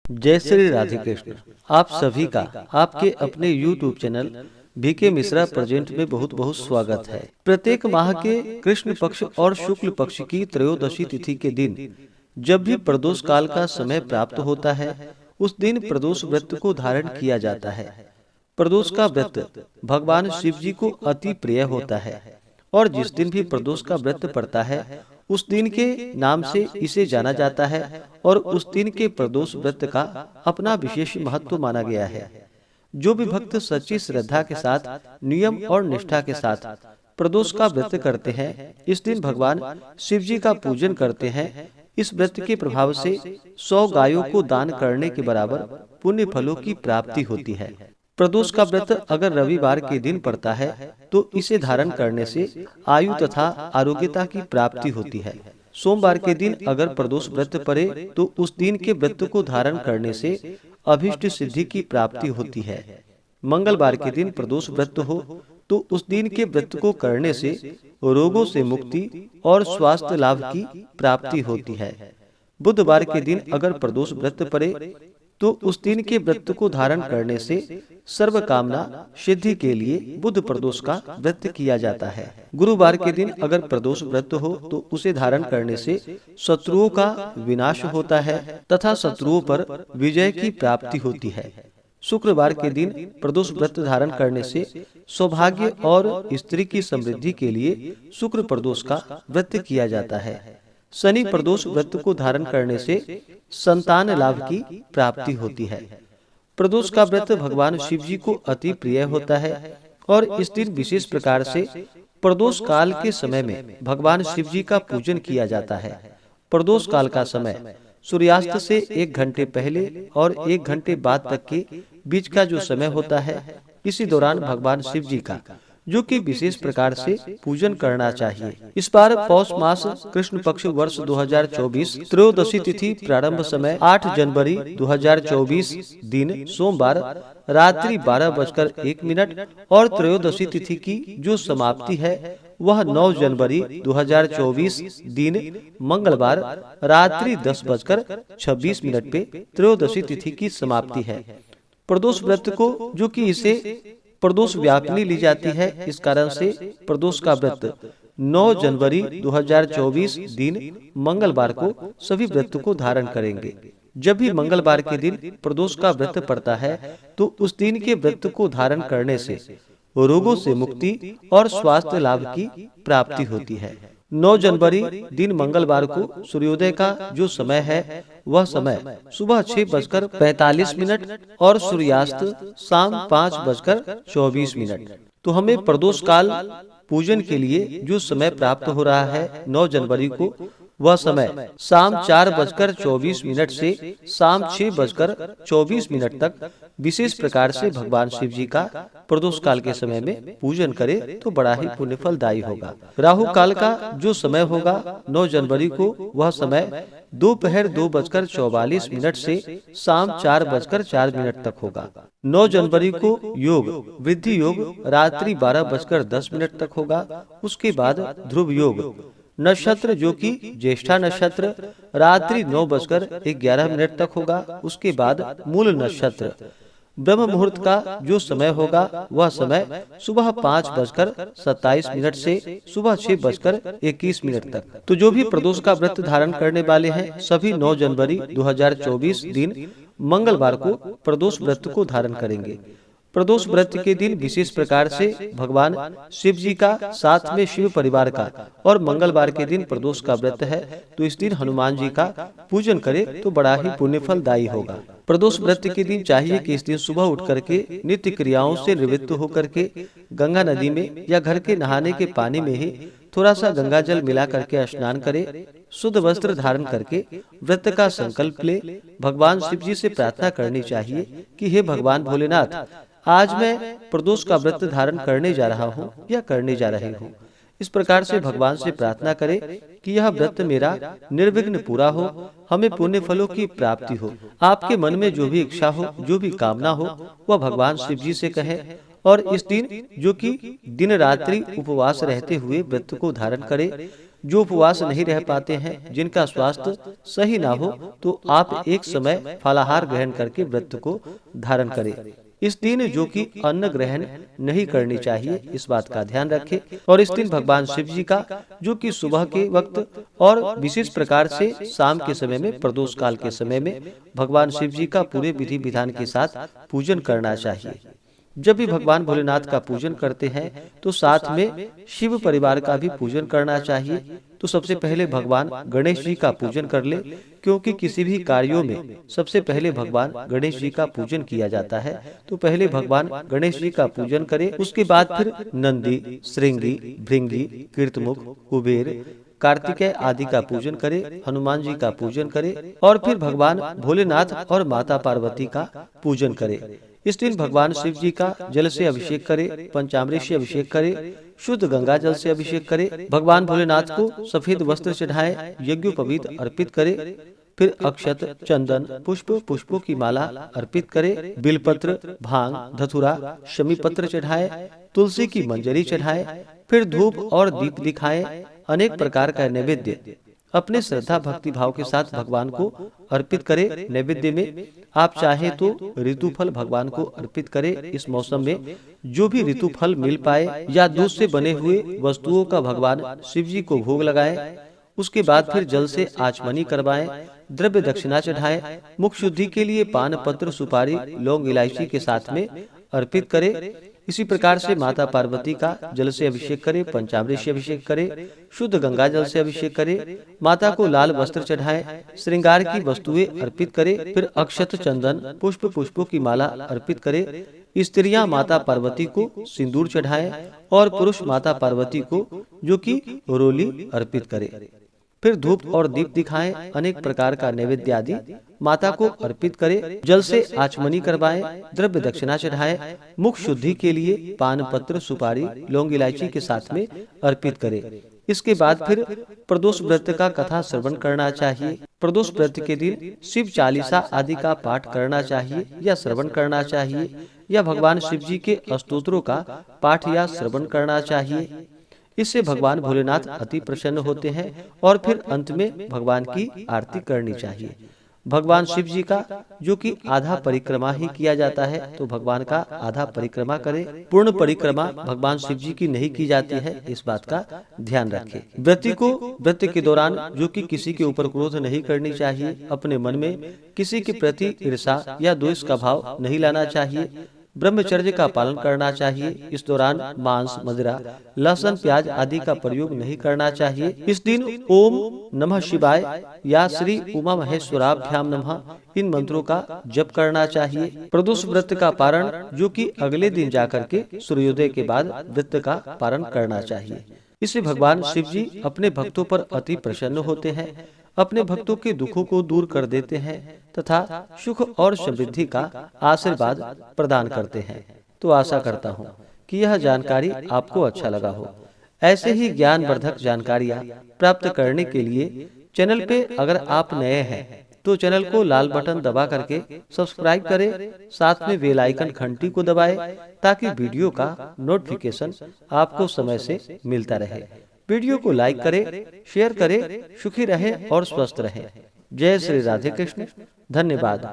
जय श्री राधे कृष्ण। आप सभी का आपके अपने YouTube channel BK Mishra present में बहुत बहुत स्वागत है। प्रत्येक माह के कृष्ण पक्ष और शुक्ल पक्ष की त्रयोदशी तिथि के दिन जब भी प्रदोष काल का समय प्राप्त होता है, उस दिन प्रदोष व्रत को धारण किया जाता है। प्रदोष का व्रत भगवान शिव जी को अति प्रिय होता है और जिस दिन भी प्रदोष का व्रत पड़ता है उस दिन के नाम से इसे जाना जाता है और उस दिन के प्रदोष व्रत का अपना विशेष महत्व माना गया है। जो भी भक्त सच्ची श्रद्धा के साथ नियम और निष्ठा के साथ प्रदोष का व्रत करते हैं, इस दिन भगवान शिव जी का पूजन करते हैं। इस व्रत के प्रभाव से 100 गायों को दान करने के बराबर पुण्य फलों की प्राप्ति होती है। प्रदोष का व्रत अगर रविवार के दिन पड़ता है तो इसे धारण करने से आयु तथा आरोग्यता की प्राप्ति होती है। सोमवार के दिन अगर प्रदोष व्रत पड़े तो उस दिन के व्रत को धारण करने से अभीष्ट सिद्धि की प्राप्ति होती है। मंगलवार के दिन प्रदोष व्रत हो तो उस दिन के व्रत को करने से रोगों से मुक्ति और स्वास्थ्य लाभ की प्राप्ति होती है। बुधवार के दिन अगर प्रदोष व्रत पड़े तो उस दिन के व्रत को धारण करने से सर्व कामना सिद्धि के लिए बुध प्रदोष का व्रत किया जाता है। गुरुवार के दिन अगर प्रदोष व्रत हो तो उसे धारण करने से शत्रुओं का विनाश होता है तथा शत्रुओं पर विजय की प्राप्ति होती है। शुक्रवार के दिन प्रदोष व्रत धारण करने से सौभाग्य और स्त्री की समृद्धि के लिए शुक्र प्रदोष का व्रत किया जाता है। शनि प्रदोष व्रत को धारण करने से संतान लाभ की प्राप्ति होती है। प्रदोष का व्रत भगवान शिव जी को अति प्रिय होता है और इस दिन विशेष प्रकार से प्रदोष काल के समय में भगवान शिव जी का पूजन किया जाता है। प्रदोष काल का समय सूर्यास्त से 1 घंटे पहले और 1 घंटे बाद तक के बीच का जो समय होता है, इसी दौरान भगवान शिव जी का जो कि विशेष प्रकार से पूजन करना चाहिए। इस बार पौष मास कृष्ण पक्ष वर्ष 2024 त्रयोदशी तिथि प्रारंभ समय 8 जनवरी 2024 दिन सोमवार रात्रि 12:01 और त्रयोदशी तिथि की जो समाप्ति है वह 9 जनवरी 2024 दिन मंगलवार रात्रि 10:26 पे त्रयोदशी तिथि की समाप्ति है। प्रदोष व्रत को जो कि इसे प्रदोष व्यापिनी ली जाती है, इस कारण से प्रदोष का व्रत 9 जनवरी 2024 दिन मंगलवार को सभी व्रत को धारण करेंगे। जब भी मंगलवार के दिन प्रदोष का व्रत पड़ता है तो उस दिन के व्रत को धारण करने से रोगों से मुक्ति और स्वास्थ्य लाभ की प्राप्ति होती है। 9 जनवरी दिन मंगलवार को सूर्योदय का जो समय है वह समय सुबह 6:45 और सूर्यास्त शाम 5:24। तो हमें प्रदोष काल पूजन के लिए जो समय प्राप्त हो रहा है 9 जनवरी को, वह समय शाम 4:24 से शाम 6:24 तक विशेष प्रकार से भगवान शिव जी का प्रदोष काल के समय में पूजन करे तो बड़ा ही पुण्य फलदायी होगा। राहु काल का जो समय होगा 9 जनवरी को, वह समय दोपहर 2:44 से शाम 4:04 तक होगा। 9 जनवरी को योग वृद्धि योग रात्रि 12:10 तक होगा। उसके बाद ध्रुव योग नक्षत्र जो कि ज्येष्ठा नक्षत्र रात्रि 9:11 तक होगा। उसके बाद मूल नक्षत्र ब्रह्म मुहूर्त का जो समय होगा वह समय सुबह 5:27 से सुबह 6:21 तक। तो जो भी प्रदोष का व्रत धारण करने वाले हैं सभी 9 जनवरी 2024 दिन मंगलवार को प्रदोष व्रत को धारण करेंगे। प्रदोष व्रत के दिन विशेष प्रकार से भगवान शिव जी का साथ में शिव परिवार का और मंगलवार के दिन प्रदोष का व्रत है तो इस दिन हनुमान जी का पूजन करे तो बड़ा ही पुण्य फलदायी होगा। प्रदोष व्रत के दिन चाहिए कि इस दिन सुबह उठ करके नित्य क्रियाओं से निवृत्त होकर के गंगा नदी में या घर के नहाने के पानी में ही थोड़ा सा गंगा जल मिला करके स्नान करे, शुद्ध वस्त्र धारण करके व्रत का संकल्प ले भगवान शिव जी से प्रार्थना करनी चाहिए कि हे भगवान भोलेनाथ, आज मैं प्रदोष का व्रत धारण करने जा रहा हूँ या करने जा रही हूँ। इस प्रकार से भगवान से प्रार्थना करें कि यह व्रत मेरा निर्विघ्न पूरा हो, हमें पुण्य फलों की प्राप्ति हो। आपके मन में जो भी इच्छा हो, जो भी कामना हो, वह भगवान शिव जी से कहें और इस दिन जो कि दिन रात्रि उपवास रहते हुए व्रत को धारण करे, जो उपवास नहीं रह पाते हैं, जिनका स्वास्थ्य सही ना हो, तो आप एक समय फलाहार ग्रहण करके व्रत को धारण करें। इस दिन जो कि अन्न ग्रहण नहीं करनी चाहिए, इस बात का ध्यान रखें। और इस दिन भगवान शिव जी का जो कि सुबह के वक्त और विशेष प्रकार से शाम के समय में, प्रदोष काल के समय में भगवान शिव जी का पूरे विधि विधान के साथ पूजन करना चाहिए। जब भी भगवान भोलेनाथ का पूजन करते हैं तो साथ में शिव परिवार का भी पूजन करना चाहिए। तो सबसे पहले भगवान गणेश जी का पूजन कर ले, क्योंकि किसी भी कार्यों में सबसे पहले भगवान गणेश जी का पूजन किया जाता है। तो पहले भगवान गणेश जी का पूजन करें, उसके बाद फिर नंदी, श्रृंगी, भृंगी, कीर्तमुख, कुबेर, कार्तिकेय आदि का पूजन करे, हनुमान जी का पूजन करे और फिर भगवान भोलेनाथ और माता पार्वती का पूजन करे। इस दिन भगवान शिव जी का जल से अभिषेक करे, पंचामृत से अभिषेक करे, शुद्ध गंगा जल से अभिषेक करे, भगवान भोलेनाथ को सफेद वस्त्र चढ़ाए, यज्ञोपवीत अर्पित करे, फिर अक्षत, चंदन, पुष्पों की माला अर्पित करे, बिलपत्र, भांग, धतूरा, शमी पत्र चढ़ाए, तुलसी की मंजरी चढ़ाए, फिर धूप और दीप दिखाए, अनेक प्रकार का नैवेद्य अपने श्रद्धा भक्ति भाव के साथ भगवान को अर्पित करे। नैवेद्य में आप चाहे तो ऋतुफल भगवान को अर्पित करें। इस मौसम में जो भी ऋतुफल मिल पाए या दूध से बने हुए वस्तुओं का भगवान शिव जी को भोग लगाए। उसके बाद फिर जल से आचमनी करवाएं, द्रव्य दक्षिणा चढ़ाएं, मुख शुद्धि के लिए पान पत्र, सुपारी, लौंग, इलायची के साथ में अर्पित करें। इसी प्रकार से माता पार्वती का जल से अभिषेक करें, पंचामृत से अभिषेक करें, शुद्ध गंगा जल से अभिषेक करें, माता को लाल वस्त्र चढ़ाएं, श्रृंगार की वस्तुएं अर्पित करें, फिर अक्षत, चंदन, पुष्पों की माला अर्पित करें। स्त्रियां माता पार्वती को सिंदूर चढ़ाएं और पुरुष माता पार्वती को जो कि रोली अर्पित करें। फिर धूप और दीप दिखाएं, अनेक प्रकार का नैवेद्य आदि माता को अर्पित करें, जल से आचमनी करवाएं, द्रव्य दक्षिणा चढ़ाएं, मुख शुद्धि के लिए पान पत्र, सुपारी, लौंग, इलायची के साथ में अर्पित करें। इसके बाद फिर प्रदोष व्रत का कथा श्रवण करना चाहिए। प्रदोष व्रत के दिन शिव चालीसा आदि का पाठ करना चाहिए या श्रवण करना चाहिए, या भगवान शिव जी के स्तोत्रों का पाठ या श्रवण करना चाहिए। इससे भगवान भोलेनाथ अति प्रसन्न होते हैं। और फिर अंत में भगवान की आरती करनी चाहिए। भगवान शिव जी का जो कि आधा परिक्रमा ही किया जाता है, तो भगवान का आधा परिक्रमा करें। पूर्ण परिक्रमा भगवान शिव जी की नहीं की जाती है, इस बात का ध्यान रखें। व्रती को व्रत के दौरान जो कि किसी के ऊपर क्रोध नहीं करनी चाहिए, अपने मन में किसी के प्रति ईर्ष्या या द्वेष का भाव नहीं लाना चाहिए, ब्रह्मचर्य का पालन करना चाहिए। इस दौरान मांस, मदिरा, लहसुन, प्याज आदि का प्रयोग नहीं करना चाहिए। इस दिन ओम नमः शिवाय या श्री उमा महेश्वराभ्याम नमः इन मंत्रों का जप करना चाहिए। प्रदोष व्रत का पारण जो कि अगले दिन जाकर के सूर्योदय के बाद व्रत का पारण करना चाहिए। इससे भगवान शिव जी अपने भक्तों पर अति प्रसन्न होते हैं, अपने भक्तों के दुखों को दूर कर देते हैं तथा सुख और समृद्धि का आशीर्वाद प्रदान करते हैं। तो आशा करता हूँ कि यह जानकारी आपको अच्छा लगा हो। ऐसे ही ज्ञानवर्धक जानकारियाँ प्राप्त करने के लिए चैनल पे अगर आप नए हैं तो चैनल को लाल बटन दबा करके सब्सक्राइब करें, साथ में बेल आइकन घंटी को दबाएं ताकि वीडियो का नोटिफिकेशन आपको समय से मिलता रहे। वीडियो को लाइक करें, शेयर करें, सुखी रहें और स्वस्थ रहें। जय श्री राधे कृष्ण। धन्यवाद।